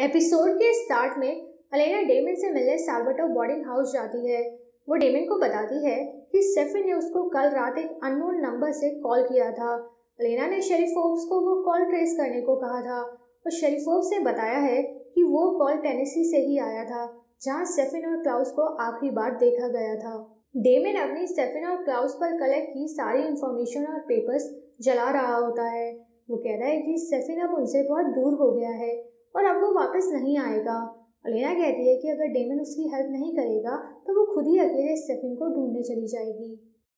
Episode के start में Alena daemon से मिलने साल्वाटोर बोर्डिंग हाउस जाती है। वो डेमन को बताती है कि स्टेफन ने उसको कल रात एक अननोन नंबर से कॉल किया था। अलेना ने शेरिफ फोर्ब्स को वो कॉल ट्रेस करने को कहा था और शेरिफ फोर्ब्स ने बताया है कि वो कॉल टेनेसी से ही आया था, जहां स्टेफन और क्लाउस को आखिरी बार देखा गया था। डेमन अपनी स्टेफन और क्लाउस पर कलेक्ट की सारी इंफॉर्मेशन और पेपर्स जला रहा होता है। वो कह रहा है कि स्टेफन अब उनसे बहुत दूर हो गया है और अब वो वापस नहीं आएगा। अलेना कहती है कि अगर डेमन उसकी हेल्प नहीं करेगा तो वो खुद ही अकेले स्टेफन को ढूंढने चली जाएगी।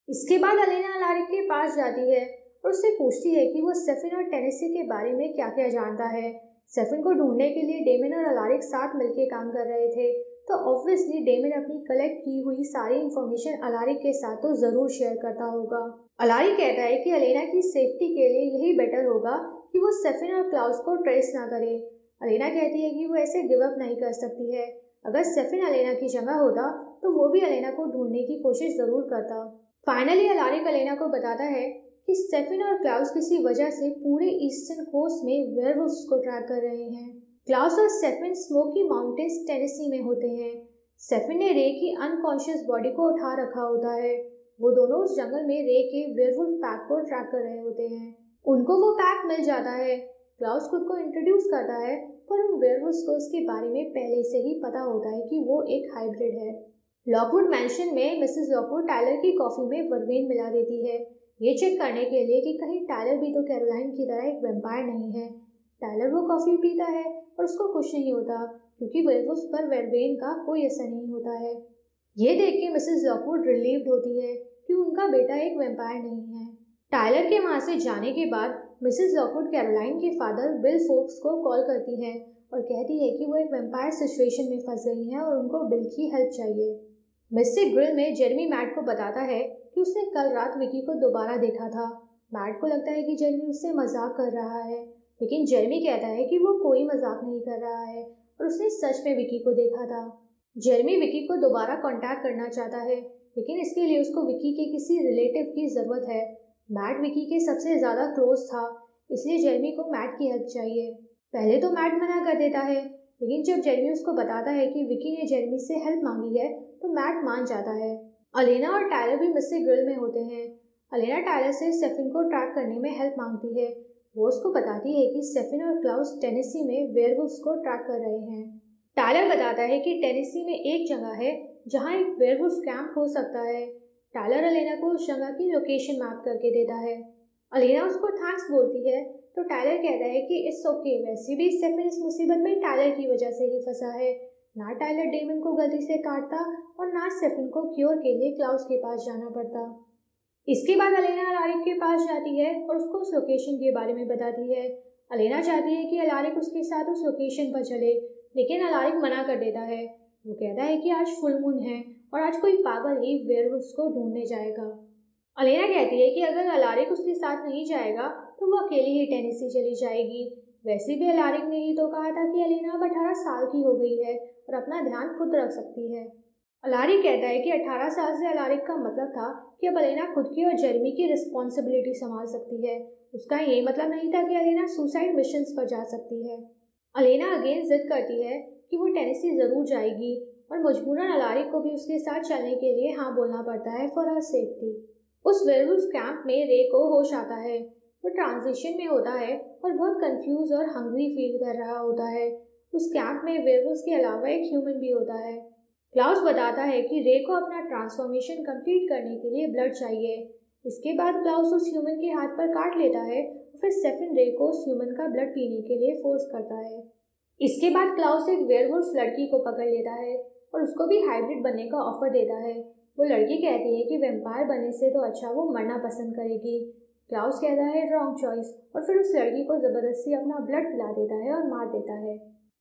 इसके बाद अलेना अलारिक के पास जाती है और उससे पूछती है कि वो स्टेफन और टेनेसी के बारे में क्या क्या जानता है। स्टेफन को ढूंढने के लिए डेमन और अलारिक साथ मिलकर काम कर रहे थे, तो ऑब्वियसली डेमन अपनी कलेक्ट की हुई सारी इंफॉर्मेशन अलारिक के साथ तो जरूर शेयर करता होगा। अलारिक कहता है कि अलेना की सेफ्टी के लिए यही बेटर होगा कि वो स्टेफन और क्लाउस को ट्रेस ना करे। अलेना कहती है कि वो ऐसे गिव अप नहीं कर सकती है। अगर स्टेफन अलेना की जगह होता तो वो भी अलेना को ढूंढने की कोशिश जरूर करता। फाइनली अलारिक अलेना को बताता है कि स्टेफन और क्लाउस किसी वजह से पूरे ईस्टर्न कोस्ट में वेयरवुल्व्स को ट्रैक कर रहे हैं। क्लाउस और स्टेफन स्मोकी माउंटेन्स टेनेसी में होते हैं। स्टेफन ने रे की अनकॉन्शियस बॉडी को उठा रखा होता है। वो दोनों उस जंगल में रे के वेयरवुल्फ पैक को ट्रैक कर रहे होते हैं। उनको वो पैक मिल जाता है। क्लाउस खुद को इंट्रोड्यूस करता है, पर उन वेयरवुल्व्स को उसके बारे में पहले से ही पता होता है कि वो एक हाइब्रिड है। लॉकवुड मैंशन में मिसेस लॉकवुड टायलर की कॉफी में वर्बेन मिला देती है, ये चेक करने के लिए कि कहीं टायलर भी तो कैरोलाइन की तरह एक वैम्पायर नहीं है। टायलर वो कॉफी पीता है और उसको कुछ नहीं होता, क्योंकि वेयरवुल्व्स पर वर्बेन का कोई असर नहीं होता है। ये देख के मिसेस लॉकवुड रिलीव्ड होती है कि उनका बेटा एक वैम्पायर नहीं है। टायलर के वहां से जाने के बाद मिसेस लॉकवुड कैरोलाइन के फादर बिल फोर्ब्स को कॉल करती है और कहती है कि वो एक वैम्पायर सिचुएशन में फंस गई हैं और उनको बिल की हेल्प चाहिए। मिस्टिक ग्रिल में जेरेमी मैट को बताता है कि उसने कल रात विकी को दोबारा देखा था। मैट को लगता है कि जेरेमी उससे मजाक कर रहा है, लेकिन जेरेमी कहता है कि वो कोई मजाक नहीं कर रहा है और उसने सच में विकी को देखा था। जेरेमी विकी को दोबारा कांटेक्ट करना चाहता है, लेकिन इसके लिए उसको विकी के किसी रिलेटिव की ज़रूरत है। मैट विकी के सबसे ज़्यादा क्लोज था, इसलिए जेरेमी को मैट की हेल्प चाहिए। पहले तो मैट मना कर देता है, लेकिन जब जेरेमी उसको बताता है कि विकी ने जेरेमी से हेल्प मांगी है तो मैट मान जाता है। अलेना और टायलर भी मिस्टिक ग्रिल में होते हैं। अलेना टायलर से स्टेफन को ट्रैक करने में हेल्प मांगती है। वो उसको बताती है कि स्टेफन और क्लाउस टेनेसी में वेयरवुल्व्स को ट्रैक कर रहे हैं। टायलर बताता है कि टेनेसी में एक जगह है जहाँ एक वेयरवुल्फ कैंप हो सकता है। टायलर अलेना को उस जगह की लोकेशन मैप करके देता है। अलेना उसको थैंक्स बोलती है तो टायलर कहता है कि इट्स ओके, वैसे भी स्टेफन इस मुसीबत में टायलर की वजह से ही फंसा है। ना टायलर डेमन को गलती से काटता और ना स्टेफन को क्योर के लिए क्लाउस के पास जाना पड़ता। इसके बाद अलेना अलारिक के पास जाती है और उसको उस लोकेशन के बारे में बताती है। अलेना चाहती है कि अलारिक उसके साथ उस लोकेशन पर चले, लेकिन अलारिक मना कर देता है। वो कहता है कि आज फुल मून है और आज कोई पागल ही वेयरवुल्व्स को ढूंढने जाएगा। अलेना कहती है कि अगर अलारिक उसके साथ नहीं जाएगा तो वो अकेली ही टेनेसी चली जाएगी। वैसे भी अलारिक ने ही तो कहा था कि अलेना अब 18 साल की हो गई है और अपना ध्यान खुद रख सकती है। अलारिक कहता है कि 18 साल से अलारिक का मतलब था कि अब अलेना खुद की और जेरेमी की रिस्पॉन्सिबिलिटी संभाल सकती है। उसका ये मतलब नहीं था कि अलेना सुसाइड मिशंस पर जा सकती है। अलेना अगेन जिद करती है कि वो टेनेसी जरूर जाएगी और मजबूरन अलारिक को भी उसके साथ चलने के लिए हाँ बोलना पड़ता है फॉर हर सेफ्टी। उस वेयरवुल्फ कैंप में रे को होश आता है। वो ट्रांजिशन में होता है और बहुत कंफ्यूज और हंग्री फील कर रहा होता है। उस कैंप में वेयरवुल्व्स के अलावा एक ह्यूमन भी होता है। क्लाउस बताता है कि रे को अपना ट्रांसफॉर्मेशन कंप्लीट करने के लिए ब्लड चाहिए। इसके बाद क्लाउस उस ह्यूमन के हाथ पर काट लेता है और फिर स्टेफन रे को उस ह्यूमन का ब्लड पीने के लिए फोर्स करता है। इसके बाद क्लाउस एक वेयरवुल्फ लड़की को पकड़ लेता है और उसको भी हाइब्रिड बनने का ऑफर देता है। वो लड़की कहती है कि वैम्पायर बनने से तो अच्छा वो मरना पसंद करेगी। क्लाउस कहता है रॉन्ग चॉइस और फिर उस लड़की को जबरदस्ती अपना ब्लड पिला देता है और मार देता है।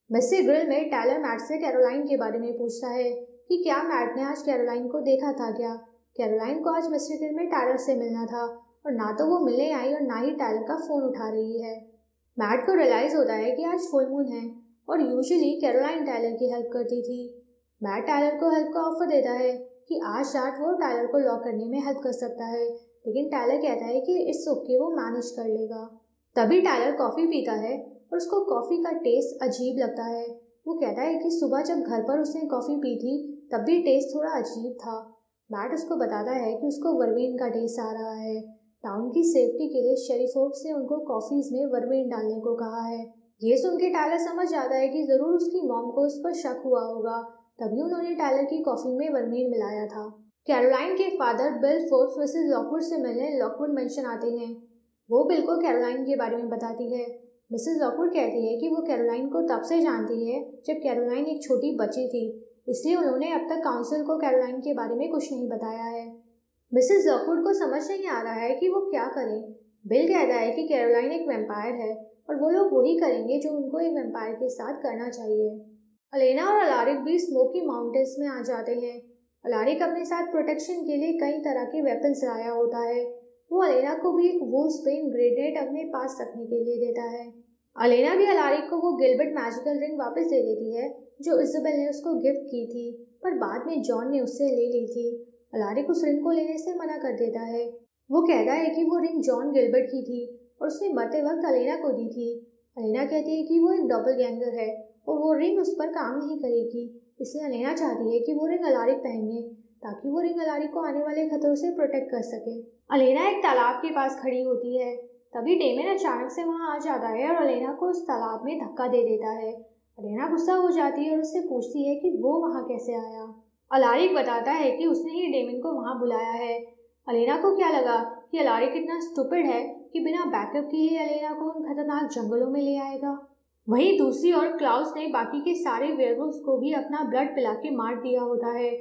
मिस्टिक ग्रिल में टायलर मैट से कैरोलाइन के बारे में पूछता है कि क्या मैट ने आज कैरोलाइन को देखा था क्या। कैरोलाइन को आज मिस्टिक ग्रिल में टायलर से मिलना था और ना तो वो मिलने आई और ना ही टायलर का फोन उठा रही है। मैट को रियलाइज होता है कि आज फुल मून है और यूजुअली कैरोलाइन टायलर की हेल्प करती थी। मैट टायलर को हेल्प का ऑफर देता है कि आज रात वो टायलर को लॉक करने में हेल्प कर सकता है, लेकिन टायलर कहता है कि इट्स ओके, वो मैनेज कर लेगा। तभी टायलर कॉफ़ी पीता है और उसको कॉफ़ी का टेस्ट अजीब लगता है। वो कहता है कि सुबह जब घर पर उसने कॉफ़ी पी थी तब भी टेस्ट थोड़ा अजीब था। मैट उसको बताता है कि उसको वर्वेन का टेस्ट आ रहा है। टाउन की सेफ्टी के लिए शेरिफ ओक्स ने उनको कॉफ़ीज़ में वर्वेन डालने को कहा है। ये सुन के टायलर समझ जाता है कि ज़रूर उसकी मॉम को उस पर शक हुआ होगा, तभी उन्होंने टायलर की कॉफ़ी में वर्वेन मिलाया था। कैरोलाइन के father bill Forbes Mrs Lockwood से मिलने लॉकवुड मेंशन आते हैं। वो बिल को कैरोलाइन के बारे में बताती है। मिसेस लॉकवुड कहती है कि वो कैरोलाइन को तब से जानती है जब कैरोलाइन एक छोटी बच्ची थी, इसलिए उन्होंने अब तक काउंसिल को कैरोलाइन के बारे में कुछ नहीं बताया है। मिसेस लॉकवुड को समझ नहीं आ रहा है कि वो क्या करें। बिल कहता है कि कैरोलाइन एक वैम्पायर है और वो लोग वही करेंगे जो उनको एक वैम्पायर के साथ करना चाहिए। अलेना और अलारिक भी स्मोकी माउंटेन्स में आ जाते हैं। अलारिक अपने साथ प्रोटेक्शन के लिए कई तरह के वेपन्स लाया होता है। वो अलेना को भी एक वुल्फस्बेन ग्रेनेड अपने पास रखने के लिए देता है। अलेना भी अलारिक को वो गिल्बर्ट मैजिकल रिंग वापस दे देती है जो इज़ाबेल ने उसको गिफ्ट की थी, पर बाद में जॉन ने उससे ले ली थी। अलारिक उस रिंग को लेने से मना कर देता है। वो कहता है कि वो रिंग जॉन गिल्बर्ट की थी और उसने मरते वक्त अलेना को दी थी। अलेना कहती है कि वो एक डबलगैंगर है और वो रिंग उस पर काम नहीं करेगी, इसलिए अलेना चाहती है कि वो रिंग अलारिक पहने ताकि वो रिंग अलारिक को आने वाले खतरों से प्रोटेक्ट कर सके। अलेना एक तालाब के पास खड़ी होती है, तभी डेमन अचानक से वहां आ जाता है और अलेना को उस तालाब में धक्का दे देता है। अलेना गुस्सा हो जाती है और उससे पूछती है कि वो वहां कैसे आया। अलारिक बताता है कि उसने ही डेमन को वहां बुलाया है। अलेना को क्या लगा कि अलारिक इतना स्टूपिड है कि बिना बैकअप के ही अलेना को उन खतरनाक जंगलों में ले आएगा। वहीं दूसरी ओर क्लाउस ने बाकी के सारे वेयरवुल्व्स को भी अपना ब्लड पिला के मार दिया होता है।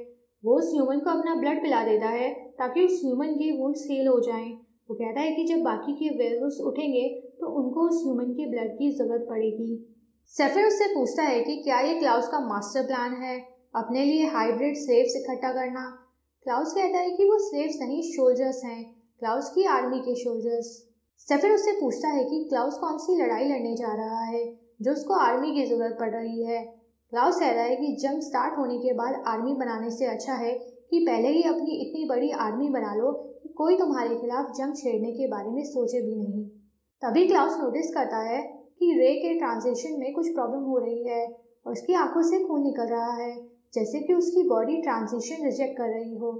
वो उस ह्यूमन को अपना ब्लड पिला देता है ताकि उस ह्यूमन के वुंड्स हील हो जाएं। वो कहता है कि जब बाकी के वेयरवुल्व्स उठेंगे तो उनको उस ह्यूमन के ब्लड की जरूरत पड़ेगी। सेफिर उससे पूछता है कि क्या ये क्लाउस का मास्टर प्लान है अपने लिए हाइब्रिड स्लेव्स इकट्ठा करना। क्लाउस कहता है कि वो स्लेव्स नहीं, सोल्जर्स हैं, क्लाउस की आर्मी के सोल्जर्स। सेफिर उससे पूछता है कि क्लाउस कौन सी लड़ाई लड़ने जा रहा है जो उसको आर्मी की जरूरत पड़ रही है। क्लाउस कहता है कि जंग स्टार्ट होने के बाद आर्मी बनाने से अच्छा है कि पहले ही अपनी इतनी बड़ी आर्मी बना लो कि कोई तुम्हारे खिलाफ जंग छेड़ने के बारे में सोचे भी नहीं। तभी क्लाउस नोटिस करता है कि रे के ट्रांजिशन में कुछ प्रॉब्लम हो रही है और उसकी आंखों से खून निकल रहा है, जैसे कि उसकी बॉडी ट्रांजिशन रिजेक्ट कर रही हो।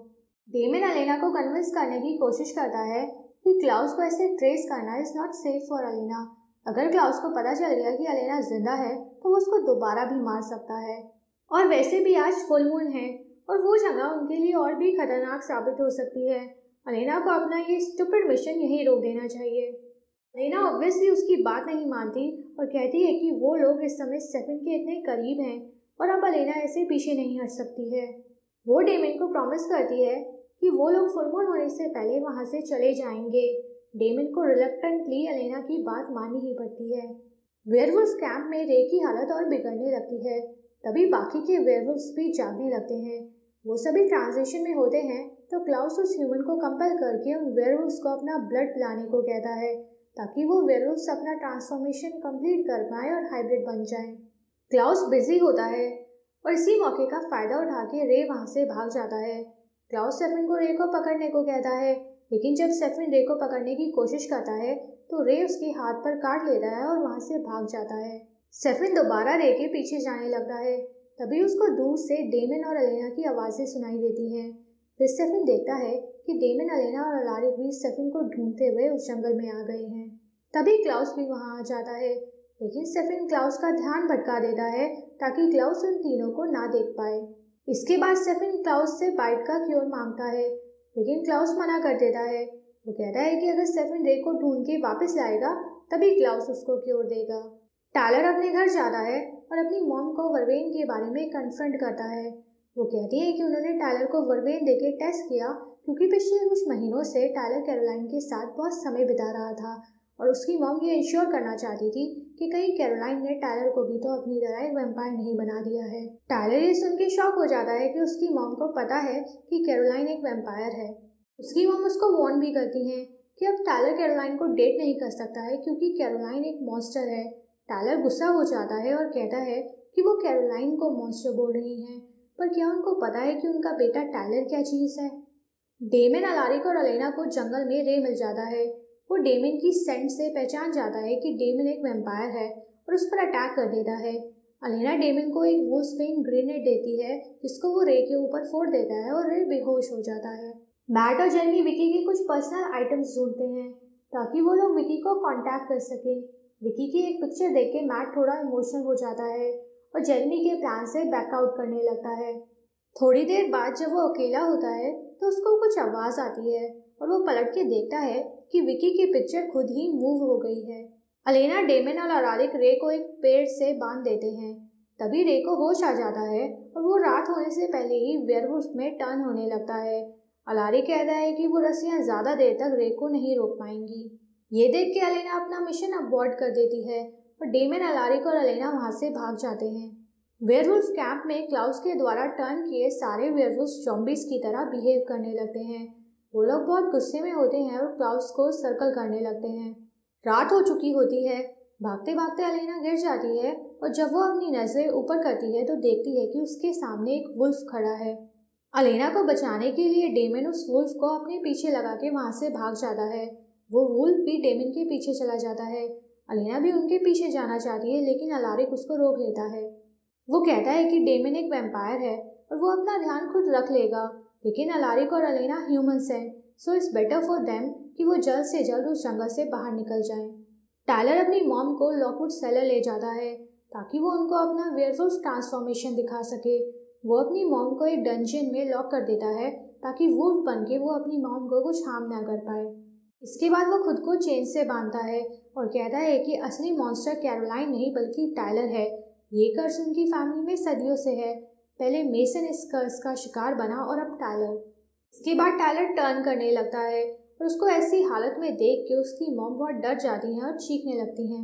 डेमन अलेना को कन्विंस करने की कोशिश करता है कि क्लाउस को ऐसे ट्रेस करना is not safe for Alena. अगर क्लाउस को पता चल गया कि अलेना जिंदा है तो वो उसको दोबारा भी मार सकता है, और वैसे भी आज फुल मून है और वो जगह उनके लिए और भी खतरनाक साबित हो सकती है। अलेना को अपना ये स्टूपिड मिशन यहीं रोक देना चाहिए। अलेना ऑब्वियसली उसकी बात नहीं मानती और कहती है कि वो लोग इस समय सेफिन के इतने करीब हैं और अब अलेना ऐसे पीछे नहीं हट सकती है। वो डेमन को प्रॉमिस करती है कि वो लोग फुल मून होने से पहले वहाँ से चले जाएंगे। डेमन को रिलक्टेंटली अलेना की बात माननी ही पड़ती है। वेयरवुल्फ कैंप में रे की हालत और बिगड़ने लगती है। तभी बाकी के वेयरवुल्फ्स भी जागने लगते हैं। वो सभी ट्रांजिशन में होते हैं तो क्लाउस उस ह्यूमन को कंपेल करके उन वेयरवुल्फ्स को अपना ब्लड पिलाने को कहता है ताकि वो वेयरवुल्फ्स अपना ट्रांसफॉर्मेशन कंप्लीट कर पाएं और हाइब्रिड बन जाएं। क्लाउस बिजी होता है और इसी मौके का फायदा उठा के रे वहाँ से भाग जाता है। क्लाउस सेफिन को रे को पकड़ने को कहता है, लेकिन जब सेफिन रे को पकड़ने की कोशिश करता है तो रे उसके हाथ पर काट लेता है और वहाँ से भाग जाता है। सेफिन दोबारा रे के पीछे जाने लगता है, तभी उसको दूर से डेमन और अलेना की आवाज़ें सुनाई देती हैं। फिर सेफिन देखता है कि डेमन, अलेना और अलारिक भी सेफिन को ढूंढते हुए उस जंगल में आ गए हैं। तभी क्लाउस भी वहाँ आ जाता है, लेकिन सेफिन क्लाउस का ध्यान भटका देता है ताकि क्लाउस उन तीनों को ना देख पाए। इसके बाद सेफिन क्लाउस से बाइट का क्योर मांगता है, लेकिन क्लाउस मना कर देता है। वो कहता है कि अगर सेफिन रे को ढूंढ के वापस लाएगा तभी क्लाउस उसको क्योर देगा। टायलर अपने घर जाता है और अपनी मॉम को वर्वेन के बारे में कन्फ्रंट करता है। वो कहती है कि उन्होंने टायलर को वर्वेन देके टेस्ट किया क्योंकि पिछले कुछ महीनों से टायलर कैरोलाइन के साथ बहुत समय बिता रहा था और उसकी मॉम ये इंश्योर करना चाहती थी कि कहीं कैरोलाइन ने टायलर को भी तो अपनी तरह एक वैम्पायर नहीं बना दिया है। टायलर ये सुन के शॉक हो जाता है कि उसकी मॉम को पता है कि कैरोलाइन एक वैम्पायर है। उसकी मॉम उसको वार्न भी करती हैं कि अब टायलर कैरोलाइन को डेट नहीं कर सकता है क्योंकि कैरोलाइन एक मॉन्स्टर है। टायलर गुस्सा हो जाता है और कहता है कि वो कैरोलाइन को मॉन्स्टर बोल रही हैं, पर क्या उनको पता है कि उनका बेटा टायलर क्या चीज़ है। डेमन, अलारिक और अलेना को जंगल में रे मिल जाता है। वो डेमन की सेंट से पहचान जाता है कि डेमन एक वैम्पायर है और उस पर अटैक कर देता है। अलेना डेमन को एक वुल्फस्बेन ग्रेनेड देती है जिसको वो रे के ऊपर फोड़ देता है और रे बेहोश हो जाता है। मैट और जेरमी विकी के कुछ पर्सनल आइटम्स ढूंढते हैं ताकि वो लोग विकी को कांटेक्ट कर सके। विकी की एक पिक्चर देख के मैट थोड़ा इमोशनल हो जाता है और जेरमी के प्लान से बैकआउट करने लगता है। थोड़ी देर बाद जब वो अकेला होता है तो उसको कुछ आवाज़ आती है और वो पलट के देखता है कि विकी की पिक्चर खुद ही मूव हो गई है। अलेना, डेमन और अलारिक रे को एक पेड़ से बांध देते हैं। तभी रे को होश आ जाता है और वो रात होने से पहले ही वेयरवुल्फ में टर्न होने लगता है। अलारिक कहता है कि वो रस्सियाँ ज़्यादा देर तक रे को नहीं रोक पाएंगी। ये देख के अलेना अपना मिशन अबॉर्ट कर देती है और डेमन, अलारिक और अलेना वहाँ से भाग जाते हैं। वेयरवुल्फ कैंप में क्लाउस के द्वारा टर्न किए सारे वेयरवुल्फ ज़ॉम्बीज़ की तरह बिहेव करने लगते हैं। वो लोग बहुत गुस्से में होते हैं और क्लाउस को सर्कल करने लगते हैं। रात हो चुकी होती है। भागते भागते अलेना गिर जाती है और जब वो अपनी नज़रें ऊपर करती है तो देखती है कि उसके सामने एक वुल्फ खड़ा है। अलेना को बचाने के लिए डेमन उस वुल्फ को अपने पीछे लगा के वहाँ से भाग जाता है। वो वुल्फ भी डेमन के पीछे चला जाता है। अलेना भी उनके पीछे जाना चाहती है लेकिन अलारिक उसको रोक लेता है। वो कहता है कि डेमन एक वैम्पायर है और वो अपना ध्यान खुद रख लेगा, लेकिन अलारिक और अलेना ह्यूमंस हैं, so it's better for them कि वो जल्द से जल्द उस जंगल से बाहर निकल जाएं। टायलर अपनी मॉम को लॉकवुड सेलर ले जाता है ताकि वो उनको अपना वेयरवुल्फ ट्रांसफॉर्मेशन दिखा सके। वो अपनी मॉम को एक डंजन में लॉक कर देता है ताकि वुल्फ बन के वो अपनी मॉम को कुछ हार्म ना कर पाए। इसके बाद वो खुद को चेन से बांधता है और कहता है कि असली मॉन्स्टर कैरोलाइन नहीं बल्कि टायलर है। ये कर्स उनकी फैमिली में सदियों से है। पहले मेसन इस कर्स का शिकार बना और अब टायलर। इसके बाद टायलर टर्न करने लगता है और उसको ऐसी हालत में देख के उसकी मॉम बहुत डर जाती हैं और चीखने लगती हैं।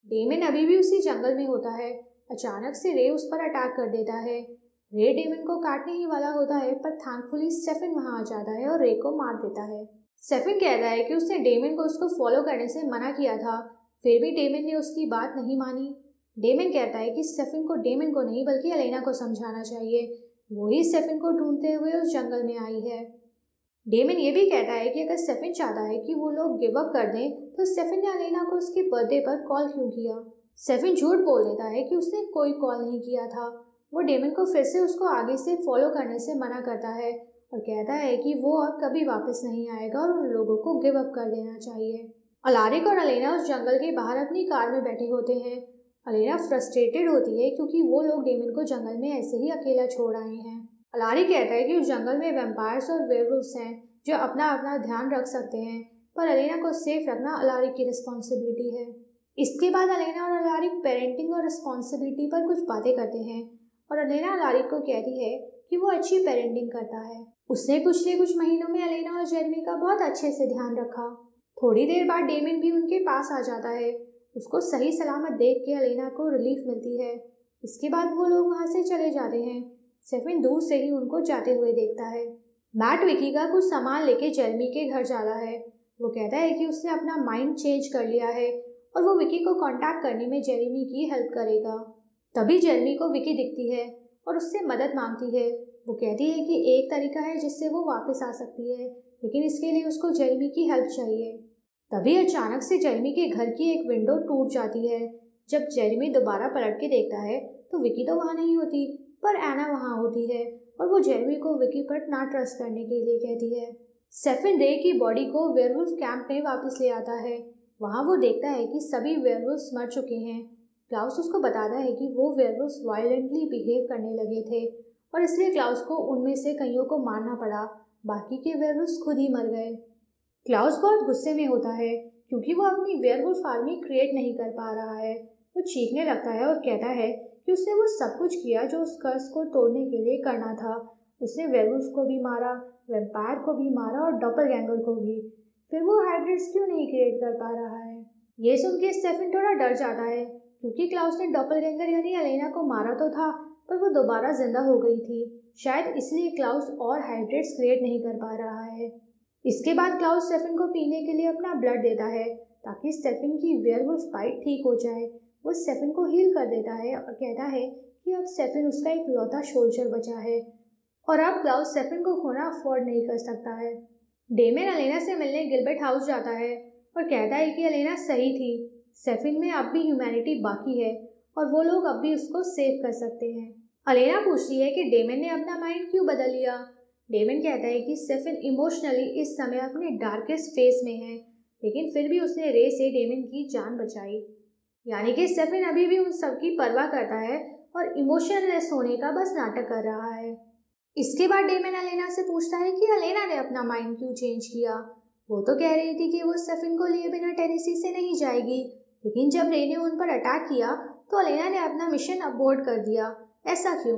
डेमन अभी भी उसी जंगल में होता है। अचानक से रे उस पर अटैक कर देता है। रे डेमन को काटने ही वाला होता है पर थैंकफुली स्टेफन वहाँ आ जाता है और रे को मार देता है। स्टेफन कहता है कि उसने डेमन को उसको फॉलो करने से मना किया था, फिर भी डेमन ने उसकी बात नहीं मानी। डेमन कहता है कि स्टेफन को डेमन को नहीं बल्कि अलेना को समझाना चाहिए। वो ही स्टेफन को ढूंढते हुए उस जंगल में आई है। डेमन ये भी कहता है कि अगर स्टेफन चाहता है कि वो लोग गिव अप कर दें तो स्टेफन ने अलेना को उसके बर्थडे पर कॉल क्यों किया। स्टेफन झूठ बोल देता है कि उसने कोई कॉल नहीं किया था। वो डेमन को फिर से उसको आगे से फॉलो करने से मना करता है और कहता है कि वो अब कभी वापस नहीं आएगा और उन लोगों को गिव अप कर देना चाहिए। अलारिक और अलेना उस जंगल के बाहर अपनी कार में बैठे होते हैं। अलेना फ्रस्ट्रेटेड होती है क्योंकि वो लोग डेमन को जंगल में ऐसे ही अकेला छोड़ आए हैं। अलारिक कहता है कि उस जंगल में वैम्पायर्स और वेयरवुल्फ्स हैं जो अपना अपना ध्यान रख सकते हैं, पर अलेना को सेफ रखना अलारिक की रिस्पॉन्सिबिलिटी है। इसके बाद अलेना और अलारिक पेरेंटिंग और रिस्पॉन्सिबिलिटी पर कुछ बातें करते हैं और अलेना अलारिक को कहती है कि वो अच्छी पेरेंटिंग करता है। उसने पिछले कुछ महीनों में अलेना और जेरमी का बहुत अच्छे से ध्यान रखा। थोड़ी देर बाद डेमन भी उनके पास आ जाता है। उसको सही सलामत देख के अलेना को रिलीफ मिलती है। इसके बाद वो लोग वहाँ से चले जाते हैं। स्टेफन दूर से ही उनको जाते हुए देखता है। मैट विकी का कुछ सामान लेके जेरमी के घर जाता है। वो कहता है कि उसने अपना माइंड चेंज कर लिया है और वो विकी को कांटेक्ट करने में जेरमी की हेल्प करेगा। तभी जेरमी को विकी दिखती है और उससे मदद मांगती है। वो कहती है कि एक तरीका है जिससे वो वापस आ सकती है, लेकिन इसके लिए उसको जेरमी की हेल्प चाहिए। तभी अचानक से जेरमी के घर की एक विंडो टूट जाती है। जब जेरमी दोबारा पलट के देखता है तो विकी तो वहाँ नहीं होती, पर एना वहाँ होती है और वो जेरमी को विकी पर ना ट्रस्ट करने के लिए कहती है। स्टेफन रे की बॉडी को वेयरवुल्फ कैंप में वापस ले आता है। वहाँ वो देखता है कि सभी वेयरवुल्फ्स मर चुके हैं। क्लाउस उसको बताता है कि वो वेयरवुल्फ्स वायलेंटली बिहेव करने लगे थे और इसलिए क्लाउस को उनमें से कईयों को मारना पड़ा। बाकी के वेयरवुल्फ्स खुद ही मर गए। क्लाउस बहुत गुस्से में होता है क्योंकि वो अपनी वेयरवुल्फ आर्मी क्रिएट नहीं कर पा रहा है। वो चीखने लगता है और कहता है कि उसने वो सब कुछ किया जो उस कर्स को तोड़ने के लिए करना था। उसने वेयरवुल्फ को भी मारा, वैम्पायर को भी मारा और डॉपलगैंगर को भी। फिर वो हाइब्रिड्स क्यों नहीं क्रिएट कर पा रहा है। ये सुन के स्टेफन थोड़ा डर जाता है क्योंकि क्लाउस ने डॉपलगैंगर यानी अलेना को मारा तो था, पर वो दोबारा जिंदा हो गई थी। शायद इसलिए क्लाउस और हाइब्रिड्स क्रिएट नहीं कर पा रहा है। इसके बाद क्लाउस स्टेफन को पीने के लिए अपना ब्लड देता है ताकि स्टेफन की वेयरवुल्फ बाइट ठीक हो जाए। वो स्टेफन को हील कर देता है और कहता है कि अब स्टेफन उसका एक लौता सोल्जर बचा है और अब क्लाउस स्टेफन को खोना अफोर्ड नहीं कर सकता है। डेमन अलेना से मिलने गिलबर्ट हाउस जाता है और कहता है कि अलेना सही थी। सेफिन में अब भी ह्यूमैनिटी बाकी है और वो लोग अब भी उसको सेव कर सकते हैं। अलेना पूछती है कि डेमन ने अपना माइंड क्यों बदल लिया। डेमन कहता है कि सेफिन इमोशनली इस समय अपने डार्केस्ट फेज में है, लेकिन फिर भी उसने रे से डेमन की जान बचाई। यानी कि सेफिन अभी भी उन सब की परवाह करता है और इमोशनलेस होने का बस नाटक कर रहा है। इसके बाद डेमन अलेना से पूछता है कि अलेना ने अपना माइंड क्यों चेंज किया। वो तो कह रही थी कि वो सेफिन को लिए बिना टेरेसी से नहीं जाएगी, लेकिन जब रे ने उन पर अटैक किया तो अलेना ने अपना मिशन अबॉर्ट कर दिया। ऐसा क्यों?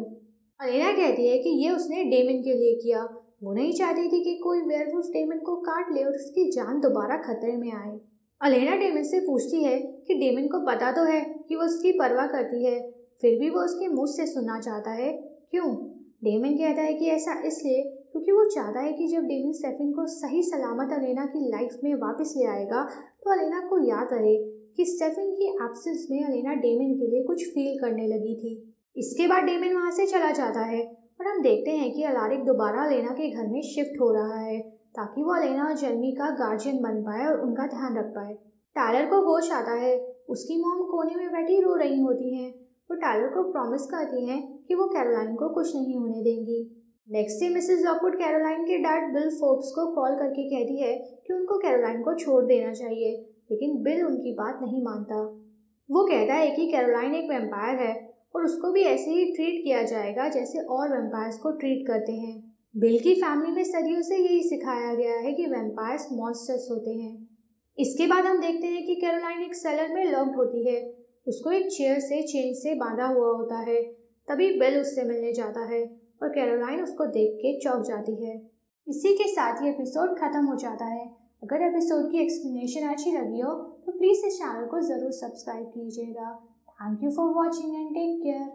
अलेना कहती है कि ये उसने डेमन के लिए किया। वो नहीं चाहती थी कि कोई वेयरवुल्फ डेमन को काट ले और उसकी जान दोबारा खतरे में आए। अलेना डेमन से पूछती है कि डेमन को पता तो है कि वो उसकी परवाह करती है, फिर भी वो उसके मुंह से सुनना चाहता है। क्यों? डेमन कहता है कि ऐसा इसलिए क्योंकि वो चाहता है कि जब डेमन सेफिन को सही सलामत अलेना की लाइफ में वापस ले आएगा तो अलेना को याद रहे कि सेफिन की एब्सेंस में अलेना डेमन के लिए कुछ फील करने लगी थी। इसके बाद डेमन वहाँ से चला जाता है और हम देखते हैं कि अलारिक दोबारा अलेना के घर में शिफ्ट हो रहा है ताकि वो अलेना और जेरमी का गार्जियन बन पाए और उनका ध्यान रख पाए। टायलर को होश आता है। उसकी मॉम कोने में बैठी रो रही होती हैं। वो टायलर को प्रॉमिस करती हैं कि वो कैरोलाइन को कुछ नहीं होने देंगी। Next day Mrs Lockwood Caroline के डैड बिल फोर्ब्स को कॉल करके कहती है कि उनको कैरोलाइन को छोड़ देना चाहिए, लेकिन बिल उनकी बात नहीं मानता। वो कहता है कि कैरोलाइन एक वैम्पायर है और उसको भी ऐसे ही ट्रीट किया जाएगा जैसे और वैम्पायर्स को ट्रीट करते हैं। बिल की फैमिली में सदियों से यही सिखाया गया है कि वैम्पायर्स मॉन्स्टर्स होते हैं। इसके बाद हम देखते हैं कि कैरोलाइन एक सेलर में लॉक्ड होती है। उसको एक चेयर से चेन से बांधा हुआ होता है। तभी बिल उससे मिलने जाता है और कैरोलाइन उसको देख के चौंक जाती है। इसी के साथ ये एपिसोड खत्म हो जाता है। अगर एपिसोड की एक्सप्लेनेशन अच्छी लगी हो तो प्लीज़ इस चैनल को ज़रूर सब्सक्राइब कीजिएगा। Thank you for watching and take care.